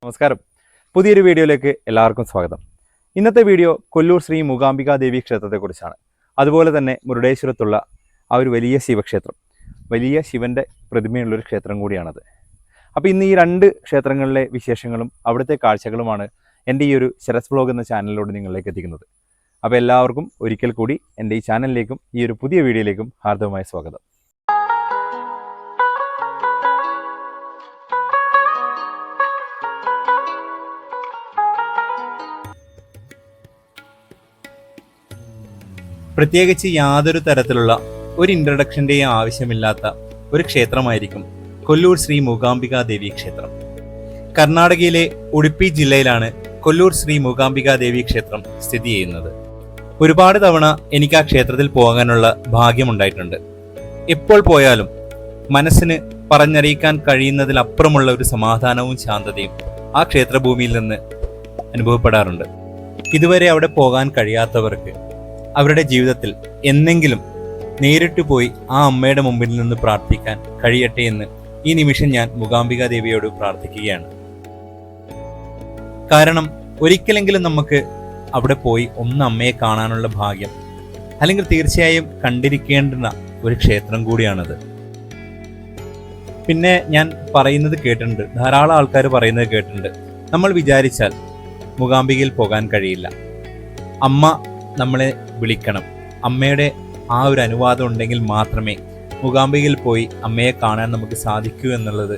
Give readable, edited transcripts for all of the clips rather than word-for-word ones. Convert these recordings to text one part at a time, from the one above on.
നമസ്കാരം. പുതിയൊരു വീഡിയോയിലേക്ക് എല്ലാവർക്കും സ്വാഗതം. ഇന്നത്തെ വീഡിയോ കൊല്ലൂർ ശ്രീ മൂകാംബികാ ദേവി ക്ഷേത്രത്തെക്കുറിച്ചാണ്. അതുപോലെ തന്നെ മുരുടേശ്വരത്തുള്ള ആ ഒരു വലിയ ശിവക്ഷേത്രം, വലിയ ശിവൻ്റെ പ്രതിമയുള്ളൊരു ക്ഷേത്രം കൂടിയാണത്. അപ്പോൾ ഇന്ന് ഈ രണ്ട് ക്ഷേത്രങ്ങളിലെ വിശേഷങ്ങളും അവിടുത്തെ കാഴ്ചകളുമാണ് എൻ്റെ ഈ ഒരു ശരസ് വ്ലോഗ് എന്ന ചാനലിലൂടെ നിങ്ങളിലേക്ക് എത്തിക്കുന്നത്. അപ്പോൾ എല്ലാവർക്കും ഒരിക്കൽ കൂടി എൻ്റെ ഈ ചാനലിലേക്കും ഈ ഒരു പുതിയ വീഡിയോയിലേക്കും ഹാർദവമായ സ്വാഗതം. പ്രത്യേകിച്ച് യാതൊരു തരത്തിലുള്ള ഒരു ഇൻട്രഡക്ഷൻ്റെയും ആവശ്യമില്ലാത്ത ഒരു ക്ഷേത്രമായിരിക്കും കൊല്ലൂർ ശ്രീ മൂകാംബികാ ദേവി ക്ഷേത്രം. കർണാടകയിലെ ഉടുപ്പി ജില്ലയിലാണ് കൊല്ലൂർ ശ്രീ മൂകാംബികാ ദേവി ക്ഷേത്രം സ്ഥിതി ചെയ്യുന്നത്. ഒരുപാട് തവണ എനിക്ക് ആ ക്ഷേത്രത്തിൽ പോകാനുള്ള ഭാഗ്യമുണ്ടായിട്ടുണ്ട്. എപ്പോൾ പോയാലും മനസ്സിന് പറഞ്ഞറിയിക്കാൻ കഴിയുന്നതിലപ്പുറമുള്ള ഒരു സമാധാനവും ശാന്തതയും ആ ക്ഷേത്രഭൂമിയിൽ നിന്ന് അനുഭവപ്പെടാറുണ്ട്. ഇതുവരെ അവിടെ പോകാൻ കഴിയാത്തവർക്ക് അവരുടെ ജീവിതത്തിൽ എന്നെങ്കിലും നേരിട്ട് പോയി ആ അമ്മയുടെ മുമ്പിൽ നിന്ന് പ്രാർത്ഥിക്കാൻ കഴിയട്ടെ എന്ന് ഈ നിമിഷം ഞാൻ മൂകാംബികാ ദേവിയോട് പ്രാർത്ഥിക്കുകയാണ്. കാരണം ഒരിക്കലെങ്കിലും നമുക്ക് അവിടെ പോയി ഒന്ന് അമ്മയെ കാണാനുള്ള ഭാഗ്യം, അല്ലെങ്കിൽ തീർച്ചയായും കണ്ടിരിക്കേണ്ടുന്ന ഒരു ക്ഷേത്രം കൂടിയാണത്. പിന്നെ ഞാൻ പറയുന്നത് കേട്ടിട്ടുണ്ട്, ധാരാളം ആൾക്കാർ പറയുന്നത് കേട്ടിട്ടുണ്ട്, നമ്മൾ വിചാരിച്ചാൽ മൂകാംബികയിൽ പോകാൻ കഴിയില്ല, അമ്മ നമ്മളെ വിളിക്കണം, അമ്മയുടെ ആ ഒരു അനുവാദം ഉണ്ടെങ്കിൽ മാത്രമേ മൂകാംബികയിൽ പോയി അമ്മയെ കാണാൻ നമുക്ക് സാധിക്കൂ എന്നുള്ളത്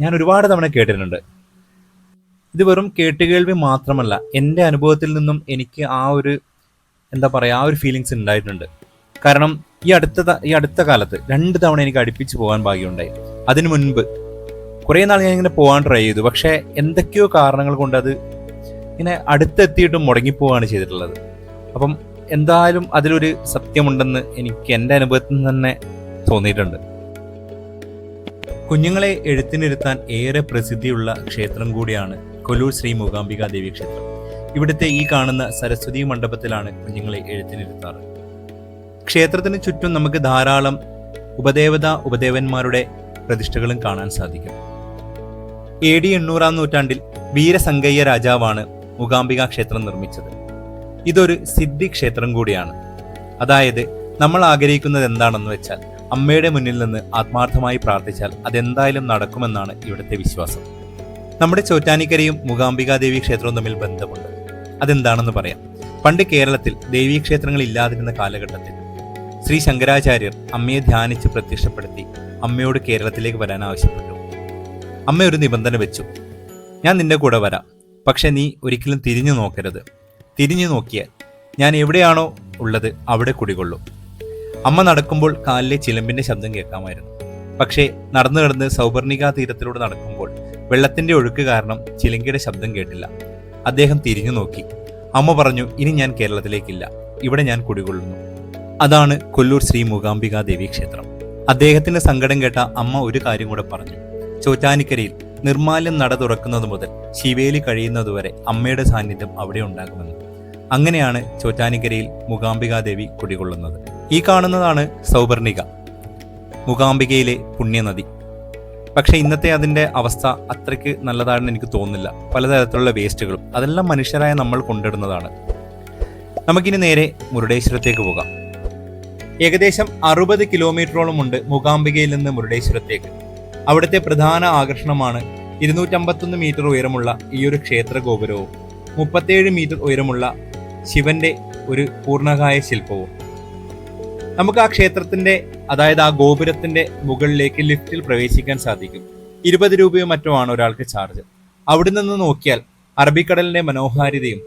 ഞാൻ ഒരുപാട് തവണ കേട്ടിട്ടുണ്ട്. ഇത് വെറും കേട്ടുകേൾവി മാത്രമല്ല, എൻ്റെ അനുഭവത്തിൽ നിന്നും എനിക്ക് ആ ഒരു ആ ഒരു ഫീലിങ്സ് ഉണ്ടായിട്ടുണ്ട്. കാരണം ഈ അടുത്ത കാലത്ത് 2 തവണ എനിക്ക് അടുപ്പിച്ച് പോകാൻ ഭാഗ്യമുണ്ടായി. അതിനു മുൻപ് കുറേ നാൾ ഞാൻ ഇങ്ങനെ പോകാൻ ട്രൈ ചെയ്തു. പക്ഷേ എന്തൊക്കെയോ കാരണങ്ങൾ കൊണ്ട് അത് ഇങ്ങനെ അടുത്തെത്തിയിട്ടും മുടങ്ങിപ്പോവാണ് ചെയ്തിട്ടുള്ളത്. അപ്പം എന്തായാലും അതിലൊരു സത്യമുണ്ടെന്ന് എനിക്ക് എൻ്റെ അനുഭവത്തിൽ നിന്ന് തന്നെ തോന്നിയിട്ടുണ്ട്. കുഞ്ഞുങ്ങളെ എഴുത്തിനിരുത്താൻ ഏറെ പ്രസിദ്ധിയുള്ള ക്ഷേത്രം കൂടിയാണ് കൊല്ലൂർ ശ്രീ മൂകാംബികാ ദേവി ക്ഷേത്രം. ഇവിടുത്തെ ഈ കാണുന്ന സരസ്വതി മണ്ഡപത്തിലാണ് കുഞ്ഞുങ്ങളെ എഴുത്തിനിരുത്താറ്. ക്ഷേത്രത്തിന് ചുറ്റും നമുക്ക് ധാരാളം ഉപദേവന്മാരുടെ പ്രതിഷ്ഠകളും കാണാൻ സാധിക്കും. AD 800-ാം നൂറ്റാണ്ടിൽ വീരസംഗയ്യ രാജാവാണ് മൂകാംബികാ ക്ഷേത്രം നിർമ്മിച്ചത്. ഇതൊരു സിദ്ധി ക്ഷേത്രം കൂടിയാണ്. അതായത് നമ്മൾ ആഗ്രഹിക്കുന്നത് എന്താണെന്ന് വെച്ചാൽ അമ്മയുടെ മുന്നിൽ നിന്ന് ആത്മാർത്ഥമായി പ്രാർത്ഥിച്ചാൽ അതെന്തായാലും നടക്കുമെന്നാണ് ഇവിടുത്തെ വിശ്വാസം. നമ്മുടെ ചോറ്റാനിക്കരയും മൂകാംബികാ ദേവി ക്ഷേത്രവും തമ്മിൽ ബന്ധമുണ്ട്. അതെന്താണെന്ന് പറയാം. പണ്ട് കേരളത്തിൽ ദേവീക്ഷേത്രങ്ങൾ ഇല്ലാതിരുന്ന കാലഘട്ടത്തിൽ ശ്രീ ശങ്കരാചാര്യർ അമ്മയെ ധ്യാനിച്ച് പ്രത്യക്ഷപ്പെടുത്തി അമ്മയോട് കേരളത്തിലേക്ക് വരാൻ ആവശ്യപ്പെട്ടു. അമ്മ ഒരു നിബന്ധന വെച്ചു, ഞാൻ നിന്റെ കൂടെ വരാം, പക്ഷെ നീ ഒരിക്കലും തിരിഞ്ഞു നോക്കരുത്. തിരിഞ്ഞു നോക്കിയാൽ ഞാൻ എവിടെയാണോ ഉള്ളത് അവിടെ കുടികൊള്ളും. അമ്മ നടക്കുമ്പോൾ കാലിലെ ചിലമ്പിന്റെ ശബ്ദം കേൾക്കാമായിരുന്നു. പക്ഷേ നടന്നു സൗപർണികാ തീരത്തിലൂടെ നടക്കുമ്പോൾ വെള്ളത്തിന്റെ ഒഴുക്ക് കാരണം ചിലങ്കയുടെ ശബ്ദം കേട്ടില്ല. അദ്ദേഹം തിരിഞ്ഞു നോക്കി. അമ്മ പറഞ്ഞു, ഇനി ഞാൻ കേരളത്തിലേക്കില്ല, ഇവിടെ ഞാൻ കുടികൊള്ളുന്നു. അതാണ് കൊല്ലൂർ ശ്രീ മൂകാംബികാ ദേവി ക്ഷേത്രം. അദ്ദേഹത്തിന്റെ സങ്കടം കേട്ട അമ്മ ഒരു കാര്യം കൂടെ പറഞ്ഞു, ചോറ്റാനിക്കരയിൽ നിർമാല്യം നട തുറക്കുന്നത് മുതൽ ശിവേലി കഴിയുന്നതുവരെ അമ്മയുടെ സാന്നിധ്യം അവിടെ ഉണ്ടാകുമെന്ന്. അങ്ങനെയാണ് ചോറ്റാനിക്കരയിൽ മൂകാംബികാ ദേവി കുടികൊള്ളുന്നത്. ഈ കാണുന്നതാണ് സൗപർണിക, മൂകാംബികയിലെ പുണ്യനദി. പക്ഷെ ഇന്നത്തെ അതിൻ്റെ അവസ്ഥ അത്രയ്ക്ക് നല്ലതാണെന്ന് എനിക്ക് തോന്നുന്നില്ല. പലതരത്തിലുള്ള വേസ്റ്റുകളും അതെല്ലാം മനുഷ്യരായ നമ്മൾ കൊണ്ടിടുന്നതാണ്. നമുക്കിനി നേരെ മുരുടേശ്വരത്തേക്ക് പോകാം. ഏകദേശം 60 കിലോമീറ്ററോളം ഉണ്ട് മൂകാംബികയിൽ നിന്ന് മുരുടേശ്വരത്തേക്ക്. അവിടുത്തെ പ്രധാന ആകർഷണമാണ് 251 മീറ്റർ ഉയരമുള്ള ഈ ഒരു ക്ഷേത്ര ഗോപുരവും 37 മീറ്റർ ഉയരമുള്ള ശിവന്റെ ഒരു പൂർണ്ണകായ ശില്പവും. നമുക്ക് ആ ക്ഷേത്രത്തിന്റെ, അതായത് ആ ഗോപുരത്തിന്റെ മുകളിലേക്ക് ലിഫ്റ്റിൽ പ്രവേശിക്കാൻ സാധിക്കും. 20 രൂപയോ മറ്റോ ആണ് ഒരാൾക്ക് ചാർജ്. അവിടെ നിന്ന് നോക്കിയാൽ അറബിക്കടലിന്റെ മനോഹാരിതയും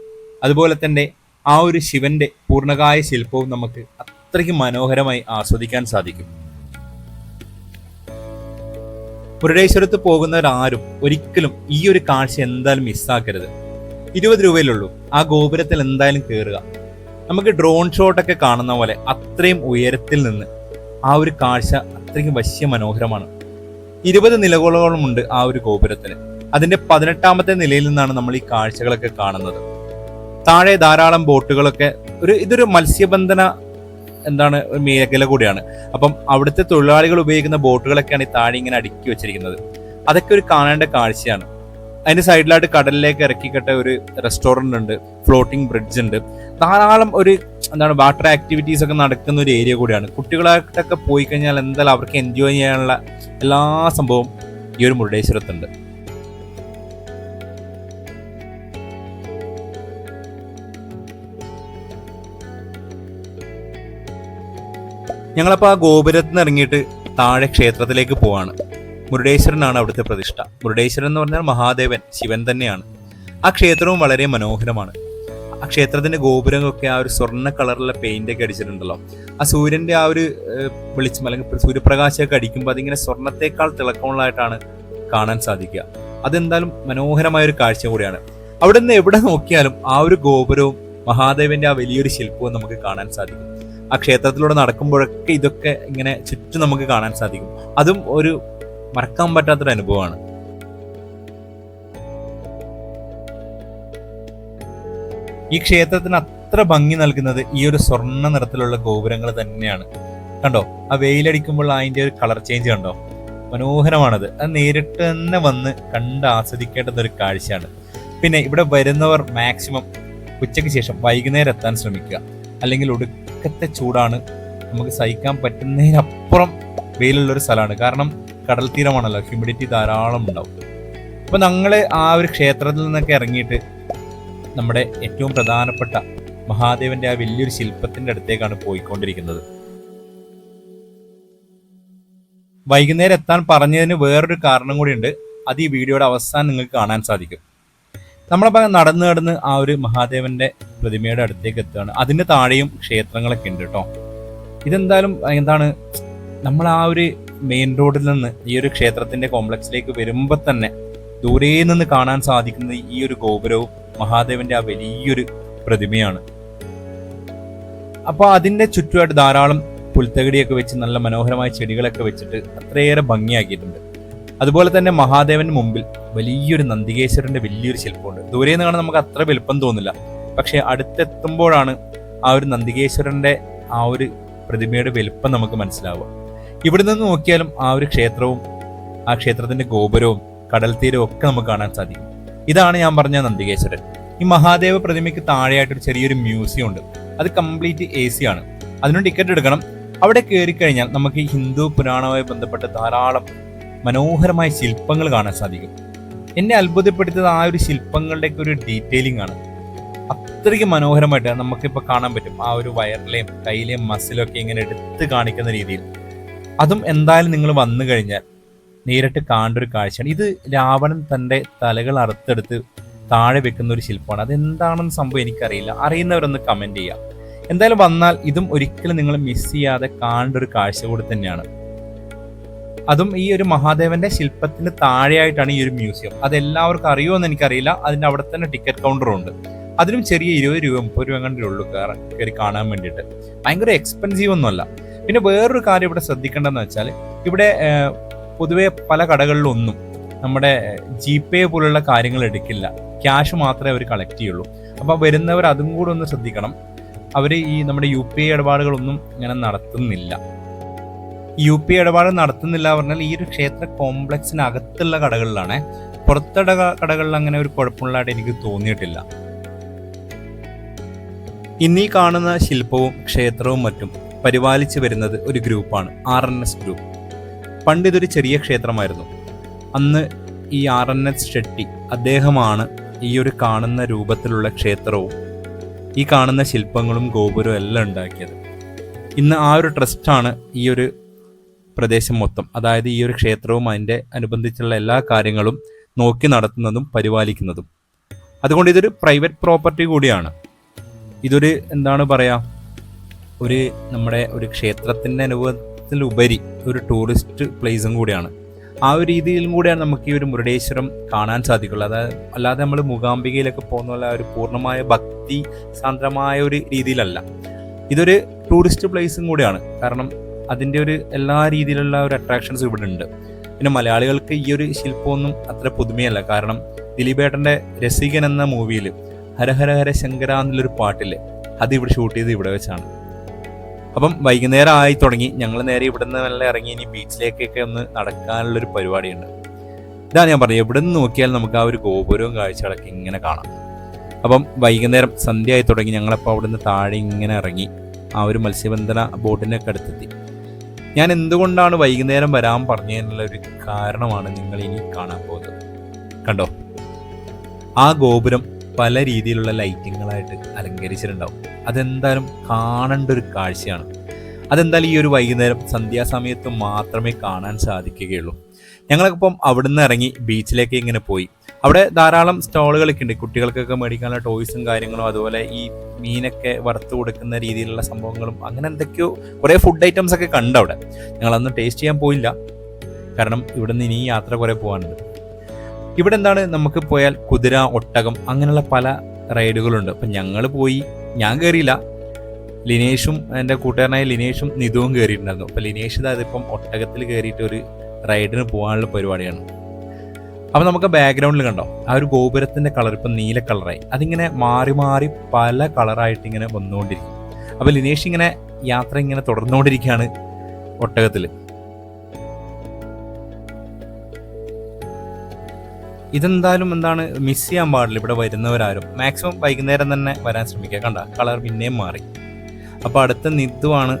അതുപോലെ തന്നെ ആ ഒരു ശിവന്റെ പൂർണ്ണകായ ശില്പവും നമുക്ക് അത്രയ്ക്ക് മനോഹരമായി ആസ്വദിക്കാൻ സാധിക്കും. മുരുടേശ്വരത്ത് പോകുന്നവരാരും ഒരിക്കലും ഈ ഒരു കാഴ്ച എന്തായാലും മിസ്സാക്കരുത്. 20 രൂപയിലുള്ളൂ. ആ ഗോപുരത്തിൽ എന്തായാലും കയറുക. നമുക്ക് ഡ്രോൺ ഷോട്ടൊക്കെ കാണുന്ന പോലെ അത്രയും ഉയരത്തിൽ നിന്ന് ആ ഒരു കാഴ്ച അത്രയ്ക്കും വശ്യ മനോഹരമാണ്. 20 നിലകളോളമുണ്ട് ആ ഒരു ഗോപുരത്തിന്. അതിന്റെ 18ാമത്തെ നിലയിൽ നിന്നാണ് നമ്മൾ ഈ കാഴ്ചകളൊക്കെ കാണുന്നത്. താഴെ ധാരാളം ബോട്ടുകളൊക്കെ, ഇതൊരു മത്സ്യബന്ധന മേഖല കൂടിയാണ്. അപ്പം അവിടുത്തെ തൊഴിലാളികൾ ഉപയോഗിക്കുന്ന ബോട്ടുകളൊക്കെയാണ് ഈ താഴെ ഇങ്ങനെ അടുക്കി വെച്ചിരിക്കുന്നത്. അതൊക്കെ ഒരു കാണേണ്ട കാഴ്ചയാണ്. അതിന്റെ സൈഡിലായിട്ട് കടലിലേക്ക് ഇറക്കിക്കട്ട ഒരു റെസ്റ്റോറന്റ് ഉണ്ട്, ഫ്ലോട്ടിംഗ് ബ്രിഡ്ജ് ഉണ്ട്, ധാരാളം ഒരു വാട്ടർ ആക്ടിവിറ്റീസ് ഒക്കെ നടക്കുന്ന ഒരു ഏരിയ കൂടിയാണ്. കുട്ടികളായിട്ടൊക്കെ പോയി കഴിഞ്ഞാൽ എന്തായാലും അവർക്ക് എൻജോയ് ചെയ്യാനുള്ള എല്ലാ സംഭവവും ഈ ഒരു മുരുടേശ്വരത്തുണ്ട്. ഞങ്ങളപ്പോൾ ആ ഗോപുരത്തിൽ നിന്ന് ഇറങ്ങിയിട്ട് താഴെ ക്ഷേത്രത്തിലേക്ക് പോവാണ്. മുരുടേശ്വരനാണ് അവിടുത്തെ പ്രതിഷ്ഠ. മുരുടേശ്വരൻ എന്ന് പറഞ്ഞാൽ മഹാദേവൻ, ശിവൻ തന്നെയാണ്. ആ ക്ഷേത്രവും വളരെ മനോഹരമാണ്. ആ ക്ഷേത്രത്തിന്റെ ഗോപുരങ്ങളൊക്കെ ആ ഒരു സ്വർണ്ണ കളറിലുള്ള പെയിന്റ് ഒക്കെ അടിച്ചിട്ടുണ്ടല്ലോ. ആ സൂര്യന്റെ ആ ഒരു വെളിച്ചം അല്ലെങ്കിൽ സൂര്യപ്രകാശമൊക്കെ അടിക്കുമ്പോൾ അതിങ്ങനെ സ്വർണ്ണത്തെക്കാൾ തിളക്കമുള്ളതായിട്ടാണ് കാണാൻ സാധിക്കുക. അതെന്തായാലും മനോഹരമായ ഒരു കാഴ്ച കൂടിയാണ്. അവിടെ നിന്ന് എവിടെ നോക്കിയാലും ആ ഒരു ഗോപുരവും മഹാദേവന്റെ ആ വലിയൊരു ശില്പവും നമുക്ക് കാണാൻ സാധിക്കും. ആ ക്ഷേത്രത്തിലൂടെ നടക്കുമ്പോഴൊക്കെ ഇതൊക്കെ ഇങ്ങനെ ചുറ്റും നമുക്ക് കാണാൻ സാധിക്കും. അതും ഒരു മറക്കാൻ പറ്റാത്തൊരു അനുഭവമാണ്. ഈ ക്ഷേത്രത്തിന് അത്ര ഭംഗി നൽകുന്നത് ഈ ഒരു സ്വർണ്ണ നിറത്തിലുള്ള ഗോപുരങ്ങൾ തന്നെയാണ്. കണ്ടോ, ആ വെയിലടിക്കുമ്പോൾ അതിന്റെ ഒരു കളർ ചേഞ്ച് കണ്ടോ, മനോഹരമാണത്. അത് നേരിട്ട് തന്നെ വന്ന് കണ്ട് ആസ്വദിക്കേണ്ടുന്ന ഒരു കാഴ്ചയാണ്. പിന്നെ ഇവിടെ വരുന്നവർ മാക്സിമം ഉച്ചയ്ക്ക് ശേഷം വൈകുന്നേരം എത്താൻ ശ്രമിക്കുക. അല്ലെങ്കിൽ ഒടുക്കത്തെ ചൂടാണ്, നമുക്ക് സഹിക്കാൻ പറ്റുന്നതിനപ്പുറം വെയിലുള്ളൊരു സ്ഥലമാണ്. കാരണം കടൽ തീരമാണല്ലോ, ഹ്യൂമിഡിറ്റി ധാരാളം ഉണ്ടാവും. അപ്പൊ ഞങ്ങൾ ആ ഒരു ക്ഷേത്രത്തിൽ നിന്നൊക്കെ ഇറങ്ങിയിട്ട് നമ്മുടെ ഏറ്റവും പ്രധാനപ്പെട്ട മഹാദേവന്റെ ആ വലിയൊരു ശില്പത്തിന്റെ അടുത്തേക്കാണ് പോയിക്കൊണ്ടിരിക്കുന്നത്. വൈകുന്നേരം എത്താൻ പറഞ്ഞതിന് വേറൊരു കാരണം കൂടിയുണ്ട്. അത് ഈ വീഡിയോയുടെ അവസാനം നിങ്ങൾക്ക് കാണാൻ സാധിക്കും. നമ്മളപ്പോൾ നടന്ന് ആ ഒരു മഹാദേവന്റെ പ്രതിമയുടെ അടുത്തേക്ക് എത്തുകയാണ്. അതിന്റെ താഴെയും ക്ഷേത്രങ്ങളൊക്കെ ഉണ്ട് കേട്ടോ. ഇതെന്തായാലും നമ്മൾ ആ ഒരു മെയിൻ റോഡിൽ നിന്ന് ഈ ഒരു ക്ഷേത്രത്തിന്റെ കോംപ്ലക്സിലേക്ക് വരുമ്പോൾ തന്നെ ദൂരെ നിന്ന് കാണാൻ സാധിക്കുന്നത് ഈ ഒരു ഗോപുരവും മഹാദേവന്റെ ആ വലിയൊരു പ്രതിമയാണ്. അപ്പോൾ അതിന്റെ ചുറ്റുമായിട്ട് ധാരാളം പുൽത്തകിടിയൊക്കെ വെച്ച് നല്ല മനോഹരമായ ചെടികളൊക്കെ വെച്ചിട്ട് അത്രയേറെ ഭംഗിയാക്കിയിട്ടുണ്ട്. അതുപോലെ തന്നെ മഹാദേവന്റെ മുമ്പിൽ വലിയൊരു നന്ദികേശ്വരന്റെ വലിയൊരു ശില്പമുണ്ട്. ദൂരെ നിന്ന് കാണാൻ നമുക്ക് അത്ര വലുപ്പം തോന്നില്ല, പക്ഷെ അടുത്തെത്തുമ്പോഴാണ് ആ ഒരു നന്ദികേശ്വരന്റെ ആ ഒരു പ്രതിമയുടെ വലുപ്പം നമുക്ക് മനസ്സിലാവുക. ഇവിടെ നിന്ന് നോക്കിയാലും ആ ഒരു ക്ഷേത്രവും ആ ക്ഷേത്രത്തിന്റെ ഗോപുരവും കടൽ തീരവും ഒക്കെ നമുക്ക് കാണാൻ സാധിക്കും. ഇതാണ് ഞാൻ പറഞ്ഞ നന്ദികേശ്വരൻ. ഈ മഹാദേവ പ്രതിമയ്ക്ക് താഴെയായിട്ടൊരു ചെറിയൊരു മ്യൂസിയം ഉണ്ട്. അത് കംപ്ലീറ്റ് AC ആണ്. അതിന് ടിക്കറ്റ് എടുക്കണം. അവിടെ കയറി കഴിഞ്ഞാൽ നമുക്ക് ഈ ഹിന്ദു പുരാണവുമായി ബന്ധപ്പെട്ട ധാരാളം മനോഹരമായ ശില്പങ്ങൾ കാണാൻ സാധിക്കും. എന്നെ അത്ഭുതപ്പെടുത്തിയത് ആ ഒരു ശില്പങ്ങളുടെയൊക്കെ ഒരു ഡീറ്റെയിലിംഗ് ആണ്. അത്രയ്ക്ക് മനോഹരമായിട്ട് നമുക്കിപ്പോൾ കാണാൻ പറ്റും. ആ ഒരു വയറിലെയും കയ്യിലെയും മസിലും ഒക്കെ ഇങ്ങനെ എടുത്ത് കാണിക്കുന്ന രീതിയിൽ. അതും എന്തായാലും നിങ്ങൾ വന്നു കഴിഞ്ഞാൽ നേരിട്ട് കാണേണ്ട ഒരു കാഴ്ചയാണ്. ഇത് രാവണൻ തൻ്റെ തലകൾ അറുത്തെടുത്ത് താഴെ വെക്കുന്ന ഒരു ശില്പമാണ്. അതെന്താണെന്ന് സംഭവം എനിക്കറിയില്ല. അറിയുന്നവരൊന്ന് കമന്റ് ചെയ്യാം. എന്തായാലും വന്നാൽ ഇതും ഒരിക്കലും നിങ്ങൾ മിസ് ചെയ്യാതെ കാണേണ്ട ഒരു കാഴ്ച കൂടി തന്നെയാണ്. അതും ഈ ഒരു മഹാദേവന്റെ ശില്പത്തിന് താഴെയായിട്ടാണ് ഈ ഒരു മ്യൂസിയം. അതെല്ലാവർക്കും അറിയുമെന്ന് എനിക്കറിയില്ല. അതിന്റെ അവിടെ തന്നെ ടിക്കറ്റ് കൗണ്ടറും ഉണ്ട്. അതിനും ചെറിയ 20 രൂപ 30 രൂപ കണ്ടേ ഉള്ളൂ കയറി കാണാൻ വേണ്ടിയിട്ട്. ഭയങ്കര എക്സ്പെൻസീവ് ഒന്നുമല്ല. പിന്നെ വേറൊരു കാര്യം ഇവിടെ ശ്രദ്ധിക്കേണ്ടതെന്ന് വെച്ചാൽ ഇവിടെ പൊതുവെ പല കടകളിലൊന്നും നമ്മുടെ GPay പോലുള്ള കാര്യങ്ങൾ എടുക്കില്ല. ക്യാഷ് മാത്രമേ അവർ കളക്ട് ചെയ്യുള്ളൂ. അപ്പോൾ വരുന്നവർ അതും കൂടെ ഒന്ന് ശ്രദ്ധിക്കണം. അവർ ഈ നമ്മുടെ UPI ഇടപാടുകളൊന്നും ഇങ്ങനെ നടത്തുന്നില്ല. UPI ഇടപാട് നടത്തുന്നില്ല പറഞ്ഞാൽ ഈ ഒരു ക്ഷേത്ര കോംപ്ലക്സിനകത്തുള്ള കടകളിലാണ്. പുറത്തുള്ള കടകളിൽ അങ്ങനെ ഒരു കുഴപ്പമുള്ളതായിട്ട് എനിക്ക് തോന്നിയിട്ടില്ല. ഇന്നീ കാണുന്ന ശില്പവും ക്ഷേത്രവും മറ്റും പരിപാലിച്ചു വരുന്നത് ഒരു ഗ്രൂപ്പാണ്, RNS ഗ്രൂപ്പ്. പണ്ട് ഇതൊരു ചെറിയ ക്ഷേത്രമായിരുന്നു. അന്ന് ഈ RNS ഷെട്ടി അദ്ദേഹമാണ് ഈ ഒരു കാണുന്ന രൂപത്തിലുള്ള ക്ഷേത്രവും ഈ കാണുന്ന ശില്പങ്ങളും ഗോപുരവും എല്ലാം ഉണ്ടാക്കിയത്. ഇന്ന് ആ ഒരു ട്രസ്റ്റാണ് ഈ ഒരു പ്രദേശം മൊത്തം, അതായത് ഈ ഒരു ക്ഷേത്രവും അതിൻ്റെ അനുബന്ധിച്ചുള്ള എല്ലാ കാര്യങ്ങളും നോക്കി നടത്തുന്നതും പരിപാലിക്കുന്നതും. അതുകൊണ്ട് ഇതൊരു പ്രൈവറ്റ് പ്രോപ്പർട്ടി കൂടിയാണ്. ഇതൊരു ഒരു നമ്മുടെ ഒരു ക്ഷേത്രത്തിൻ്റെ അനുഭവത്തിലുപരി ഒരു ടൂറിസ്റ്റ് പ്ലേസും കൂടിയാണ്. ആ ഒരു രീതിയിലും കൂടിയാണ് നമുക്ക് ഈ ഒരു മുരുടേശ്വരം കാണാൻ സാധിക്കുള്ളൂ. അല്ലാതെ നമ്മൾ മൂകാംബികയിലൊക്കെ പോകുന്ന പോലെ ഒരു പൂർണ്ണമായ ഭക്തി സാന്ദ്രമായ ഒരു രീതിയിലല്ല. ഇതൊരു ടൂറിസ്റ്റ് പ്ലേസും കൂടിയാണ്. കാരണം അതിൻ്റെ ഒരു എല്ലാ രീതിയിലുള്ള ഒരു അട്രാക്ഷൻസ് ഇവിടെ ഉണ്ട്. പിന്നെ മലയാളികൾക്ക് ഈ ഒരു ശില്പമൊന്നും അത്ര പുതുമയല്ല. കാരണം ദിലീപേട്ടൻ്റെ രസികൻ എന്ന മൂവിയിൽ ഹര ഹര ശങ്കര എന്നുള്ളൊരു പാട്ടില്ലേ, അത് ഇവിടെ ഷൂട്ട് ചെയ്ത് ഇവിടെ വെച്ചാണ്. അപ്പം വൈകുന്നേരം ആയി തുടങ്ങി. ഞങ്ങൾ നേരെ ഇവിടെ നിന്ന് നല്ല ഇറങ്ങി ഇനി ബീച്ചിലേക്കൊക്കെ ഒന്ന് നടക്കാനുള്ളൊരു പരിപാടിയുണ്ട്. ഇതാണ് ഞാൻ പറഞ്ഞത്, എവിടെ നിന്ന് നോക്കിയാൽ നമുക്ക് ആ ഒരു ഗോപുരവും കാഴ്ചകളൊക്കെ ഇങ്ങനെ കാണാം. അപ്പം വൈകുന്നേരം സന്ധ്യയായി തുടങ്ങി. ഞങ്ങളപ്പോൾ അവിടെ നിന്ന് താഴെ ഇങ്ങനെ ഇറങ്ങി ആ ഒരു മത്സ്യബന്ധന ബോട്ടിനൊക്കെ അടുത്തെത്തി. ഞാൻ എന്തുകൊണ്ടാണ് വൈകുന്നേരം വരാൻ പറഞ്ഞതിനുള്ള ഒരു കാരണമാണ് നിങ്ങൾ ഇനി കാണാൻ പോകുന്നത്. കണ്ടോ, ആ ഗോപുരം പല രീതിയിലുള്ള ലൈറ്റിങ്ങുകളായിട്ട് അലങ്കരിച്ചിട്ടുണ്ടാവും. അതെന്തായാലും കാണേണ്ട ഒരു കാഴ്ചയാണ്. അതെന്തായാലും ഈ ഒരു വൈകുന്നേരം സന്ധ്യാസമയത്ത് മാത്രമേ കാണാൻ സാധിക്കുകയുള്ളൂ. ഞങ്ങളിപ്പം അവിടുന്ന് ഇറങ്ങി ബീച്ചിലേക്ക് ഇങ്ങനെ പോയി. അവിടെ ധാരാളം സ്റ്റോളുകളൊക്കെ ഉണ്ട്, കുട്ടികൾക്കൊക്കെ മേടിക്കാനുള്ള ടോയ്സും കാര്യങ്ങളും, അതുപോലെ ഈ മീനൊക്കെ വറുത്ത് കൊടുക്കുന്ന രീതിയിലുള്ള സംഭവങ്ങളും, അങ്ങനെ എന്തൊക്കെയോ കുറേ ഫുഡ് ഐറ്റംസ് ഒക്കെ കണ്ട് അവിടെ. ഞങ്ങളന്ന് ടേസ്റ്റ് ചെയ്യാൻ പോയില്ല, കാരണം ഇവിടെ നിന്ന് ഇനി യാത്ര കുറേ പോകാനുണ്ട്. ഇവിടെ എന്താണ്, നമുക്ക് പോയാൽ കുതിര, ഒട്ടകം, അങ്ങനെയുള്ള പല റൈഡുകളുണ്ട്. അപ്പം ഞങ്ങൾ പോയി, ഞാൻ കയറിയില്ല, ലിനേഷും എൻ്റെ കൂട്ടുകാരനായ ലിനേഷും നിതുവും കയറിയിട്ടുണ്ടായിരുന്നു. അപ്പം ലിനേഷ് അതിപ്പം ഒട്ടകത്തിൽ കയറിയിട്ട് ഒരു റൈഡിന് പോകാനുള്ള പരിപാടിയാണ്. അപ്പം നമുക്ക് ബാക്ക്ഗ്രൗണ്ടിൽ കണ്ടോ, ആ ഒരു ഗോപുരത്തിൻ്റെ കളർ ഇപ്പം നീല കളറായി, അതിങ്ങനെ മാറി മാറി പല കളറായിട്ട് ഇങ്ങനെ വന്നുകൊണ്ടിരിക്കും. അപ്പം ലിനേഷ് ഇങ്ങനെ യാത്ര ഇങ്ങനെ തുടർന്നുകൊണ്ടിരിക്കുകയാണ് ഒട്ടകത്തിൽ. ഇതെന്തായാലും എന്താണ് മിസ് ചെയ്യാൻ പാടില്ല. ഇവിടെ വരുന്നവരാരും മാക്സിമം വൈകുന്നേരം തന്നെ വരാൻ ശ്രമിക്കുക. കണ്ട കളർ പിന്നെയും മാറി. അപ്പോൾ അടുത്ത നിതുവാണ്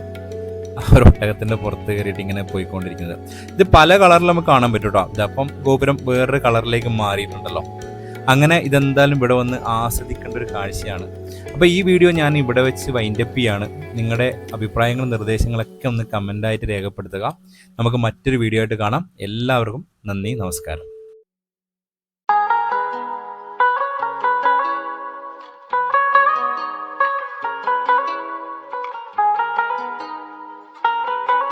ആ ഒരു ഒട്ടകത്തിൻ്റെ പുറത്ത് കയറിയിട്ട് ഇങ്ങനെ പോയിക്കൊണ്ടിരിക്കുന്നത്. ഇത് പല കളറിൽ നമുക്ക് കാണാൻ പറ്റും കേട്ടോ. ഇതപ്പം ഗോപുരം വേറൊരു കളറിലേക്ക് മാറിയിട്ടുണ്ടല്ലോ. അങ്ങനെ ഇതെന്തായാലും ഇവിടെ വന്ന് ആസ്വദിക്കേണ്ട ഒരു കാഴ്ചയാണ്. അപ്പോൾ ഈ വീഡിയോ ഞാൻ ഇവിടെ വെച്ച് വൈൻഡപ്പ് ചെയ്യാണ്. നിങ്ങളുടെ അഭിപ്രായങ്ങളും നിർദ്ദേശങ്ങളൊക്കെ ഒന്ന് കമൻ്റായിട്ട് രേഖപ്പെടുത്തുക. നമുക്ക് മറ്റൊരു വീഡിയോ ആയിട്ട് കാണാം. എല്ലാവർക്കും നന്ദി, നമസ്കാരം.